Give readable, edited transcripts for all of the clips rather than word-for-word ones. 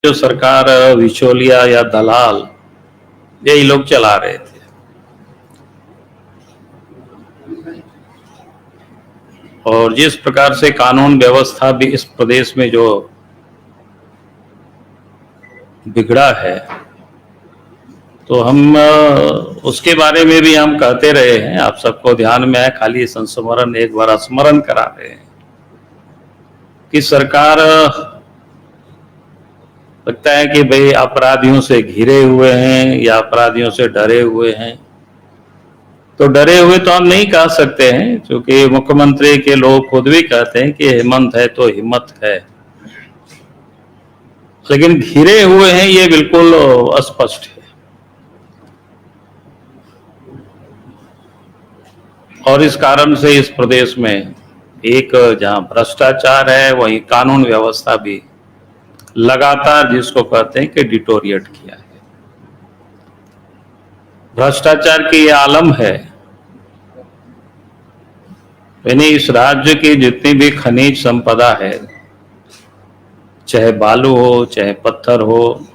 जो सरकार बिचौलिया या दलाल यही लोग चला रहे थे। और जिस प्रकार से कानून व्यवस्था भी इस प्रदेश में जो बिगड़ा है, तो हम उसके बारे में भी हम कहते रहे हैं, आप सबको ध्यान में है, खाली संस्मरण एक बार स्मरण करा रहे हैं कि सरकार लगता है कि भाई अपराधियों से घिरे हुए हैं या अपराधियों से डरे हुए हैं। तो डरे हुए तो हम नहीं कह सकते हैं, क्योंकि मुख्यमंत्री के लोग खुद भी कहते हैं कि हेमंत है तो हिम्मत है, लेकिन घिरे हुए हैं ये बिल्कुल स्पष्ट है। और इस कारण से इस प्रदेश में एक जहां भ्रष्टाचार है, वहीं कानून व्यवस्था भी लगातार जिसको कहते हैं कि डिटोरिएट किया है। भ्रष्टाचार की ये आलम है, यानी इस राज्य की जितनी भी खनिज संपदा है, चाहे बालू हो, चाहे पत्थर हो,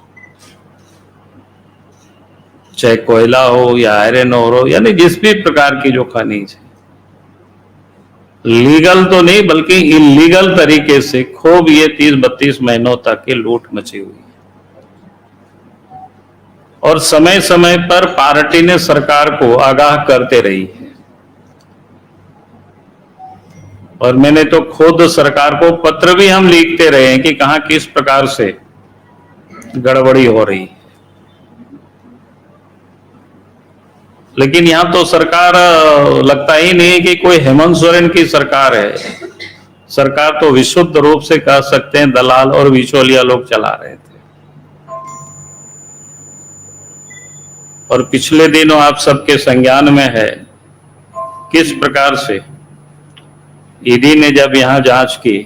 चाहे कोयला हो या आयरन ओर हो, यानी जिस भी प्रकार की जो खनिज है, लीगल तो नहीं बल्कि इलीगल तरीके से खूब ये 30-32 महीनों तक की लूट मची हुई है। और समय समय पर पार्टी ने सरकार को आगाह करते रही है, और मैंने तो खुद सरकार को पत्र भी हम लिखते रहे हैं कि कहां किस प्रकार से गड़बड़ी हो रही है। लेकिन यहां तो सरकार लगता ही नहीं है कि कोई हेमंत सोरेन की सरकार है। सरकार तो विशुद्ध रूप से कह सकते हैं दलाल और बिचौलिया लोग चला रहे थे। और पिछले दिनों आप सबके संज्ञान में है किस प्रकार से ईडी ने जब यहां जांच की,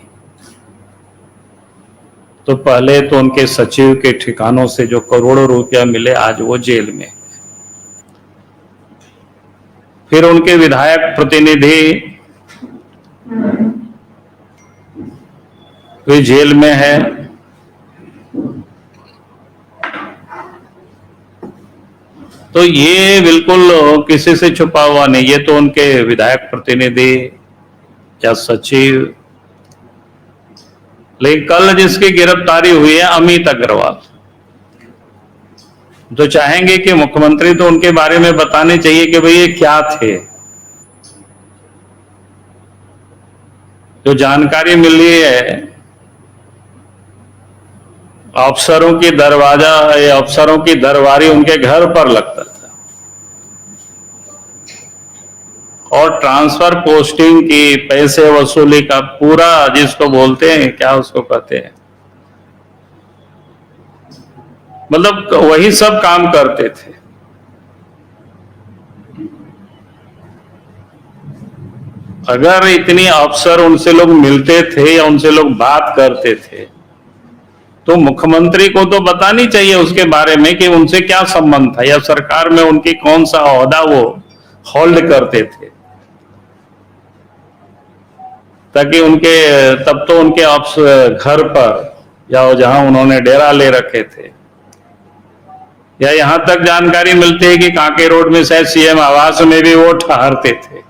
तो पहले तो उनके सचिव के ठिकानों से जो करोड़ों रुपया मिले, आज वो जेल में। फिर उनके विधायक प्रतिनिधि वे जेल में है। तो ये बिल्कुल किसी से छुपा हुआ नहीं, ये तो उनके विधायक प्रतिनिधि या सचिव। लेकिन कल जिसकी गिरफ्तारी हुई है अमित अग्रवाल, तो चाहेंगे कि मुख्यमंत्री तो उनके बारे में बताने चाहिए कि भाई ये क्या थे। जो जानकारी मिली है, अफसरों की दरवाजा या अफसरों की दरबारी उनके घर पर लगता था, और ट्रांसफर पोस्टिंग की, पैसे वसूली का पूरा जिसको बोलते हैं, क्या उसको कहते हैं, मतलब वही सब काम करते थे। अगर इतनी अफसर उनसे लोग मिलते थे या उनसे लोग बात करते थे, तो मुख्यमंत्री को तो बतानी चाहिए उसके बारे में कि उनसे क्या संबंध था या सरकार में उनकी कौन सा ओहदा वो होल्ड करते थे, ताकि उनके तब तो उनके घर पर या जहां उन्होंने डेरा ले रखे थे, या यहां तक जानकारी मिलती है कि कांके रोड में शायद सीएम आवास में भी वो ठहरते थे।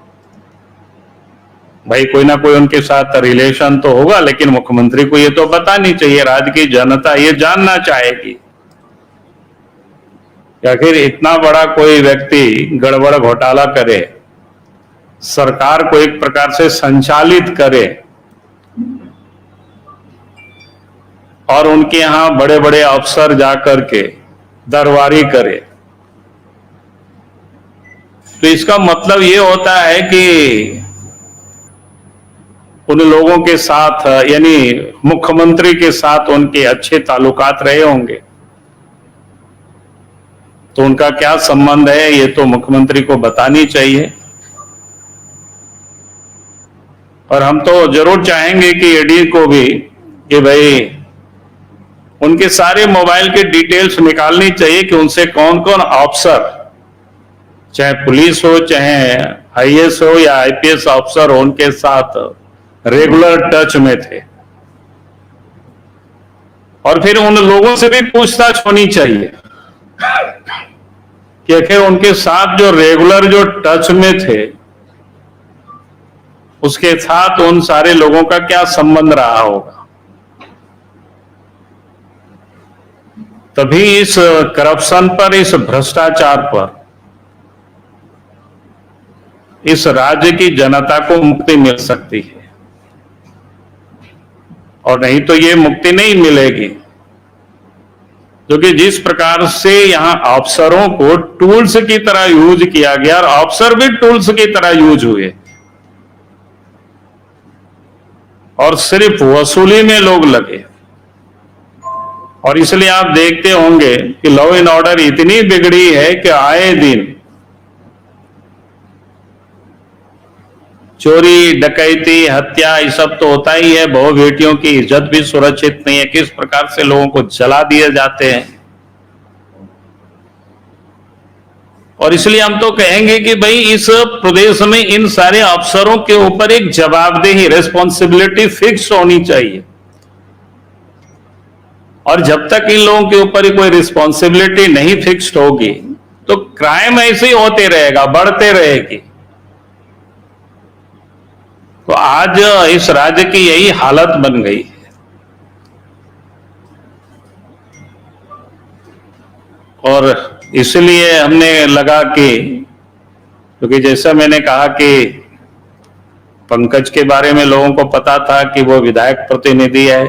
भाई कोई ना कोई उनके साथ रिलेशन तो होगा, लेकिन मुख्यमंत्री को ये तो बतानी चाहिए। राज्य की जनता ये जानना चाहेगी कि आखिर इतना बड़ा कोई व्यक्ति गड़बड़ घोटाला करे, सरकार को एक प्रकार से संचालित करे, और उनके यहां बड़े बड़े अफसर जाकर के दरबारी करे, तो इसका मतलब ये होता है कि उन लोगों के साथ, यानी मुख्यमंत्री के साथ उनके अच्छे ताल्लुकात रहे होंगे। तो उनका क्या संबंध है ये तो मुख्यमंत्री को बतानी चाहिए। और हम तो जरूर चाहेंगे कि ईडी को भी कि भाई उनके सारे मोबाइल के डिटेल्स निकालनी चाहिए कि उनसे कौन कौन अफसर, चाहे पुलिस हो, चाहे आईएएस हो या आईपीएस अफसर हो, उनके साथ रेगुलर टच में थे। और फिर उन लोगों से भी पूछताछ होनी चाहिए कि आखिर उनके साथ जो रेगुलर जो टच में थे, उसके साथ उन सारे लोगों का क्या संबंध रहा होगा। तभी इस करप्शन पर, इस भ्रष्टाचार पर इस राज्य की जनता को मुक्ति मिल सकती है, और नहीं तो ये मुक्ति नहीं मिलेगी। क्योंकि जिस प्रकार से यहां अफसरों को टूल्स की तरह यूज किया गया और अफसर भी टूल्स की तरह यूज हुए, और सिर्फ वसूली में लोग लगे। और इसलिए आप देखते होंगे कि लॉ एंड ऑर्डर इतनी बिगड़ी है कि आए दिन चोरी, डकैती, हत्या, ये सब तो होता ही है। बहु बेटियों की इज्जत भी सुरक्षित नहीं है, किस प्रकार से लोगों को जला दिए जाते हैं। और इसलिए हम तो कहेंगे कि भाई इस प्रदेश में इन सारे अफसरों के ऊपर एक जवाबदेही, रिस्पॉन्सिबिलिटी फिक्स होनी चाहिए। और जब तक इन लोगों के ऊपर कोई रिस्पॉन्सिबिलिटी नहीं फिक्स्ड होगी तो क्राइम ऐसे ही होते रहेगा, बढ़ते रहेगी। तो आज इस राज्य की यही हालत बन गई है। और इसलिए हमने लगा कि, क्योंकि जैसा मैंने कहा कि पंकज के बारे में लोगों को पता था कि वो विधायक प्रतिनिधि है,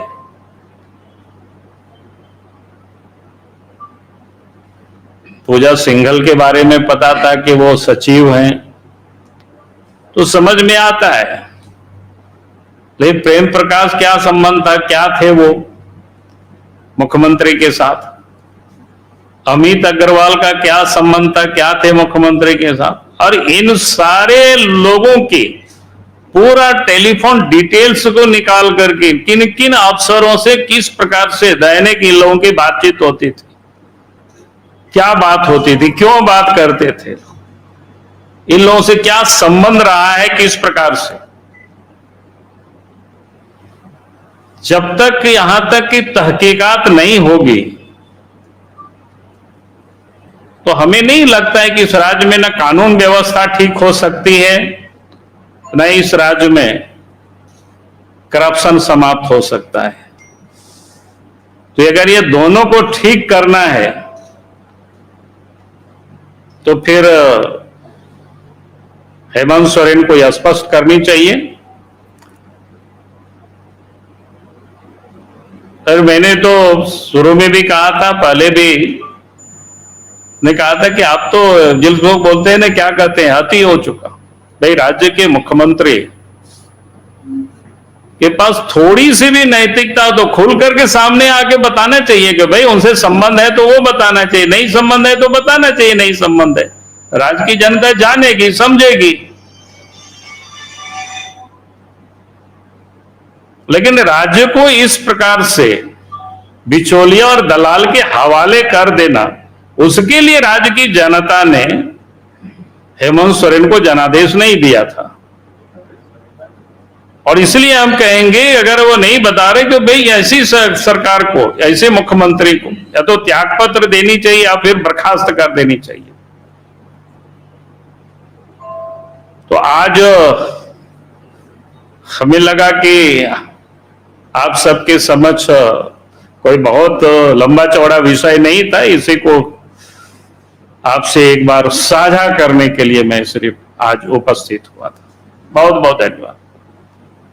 पूजा सिंघल के बारे में पता था कि वो सचिव हैं, तो समझ में आता है। लेकिन प्रेम प्रकाश क्या संबंध था, क्या थे वो मुख्यमंत्री के साथ? अमित अग्रवाल का क्या संबंध था, क्या थे मुख्यमंत्री के साथ? और इन सारे लोगों की पूरा टेलीफोन डिटेल्स को निकाल करके किन किन अफसरों से किस प्रकार से दैनिक इन लोगों की बातचीत होती थी, क्या बात होती थी, क्यों बात करते थे, इन लोगों से क्या संबंध रहा है, किस प्रकार से। जब तक यहां तक की तहकीकात नहीं होगी तो हमें नहीं लगता है कि इस राज्य में न कानून व्यवस्था ठीक हो सकती है, न इस राज्य में करप्शन समाप्त हो सकता है। तो अगर ये दोनों को ठीक करना है तो फिर हेमंत सोरेन को यह स्पष्ट करनी चाहिए। और मैंने तो शुरू में भी कहा था, पहले भी ने कहा था कि आप तो जिन लोग बोलते हैं ना, क्या कहते हैं, अति हो चुका। भाई राज्य के मुख्यमंत्री के पास थोड़ी सी भी नैतिकता तो खुल करके सामने आके बताना चाहिए कि भाई उनसे संबंध है तो वो बताना चाहिए, नहीं संबंध है तो बताना चाहिए नहीं संबंध है। राज्य की जनता जानेगी, समझेगी। लेकिन राज्य को इस प्रकार से बिचौलिया और दलाल के हवाले कर देना, उसके लिए राज्य की जनता ने हेमंत सोरेन को जनादेश नहीं दिया था। और इसलिए हम कहेंगे, अगर वो नहीं बता रहे कि भाई ऐसी सरकार को, ऐसे मुख्यमंत्री को या तो त्यागपत्र देनी चाहिए या फिर बर्खास्त कर देनी चाहिए। तो आज हमें लगा कि आप सबके समक्ष कोई बहुत लंबा चौड़ा विषय नहीं था, इसी को आपसे एक बार साझा करने के लिए मैं सिर्फ आज उपस्थित हुआ था। बहुत बहुत धन्यवाद।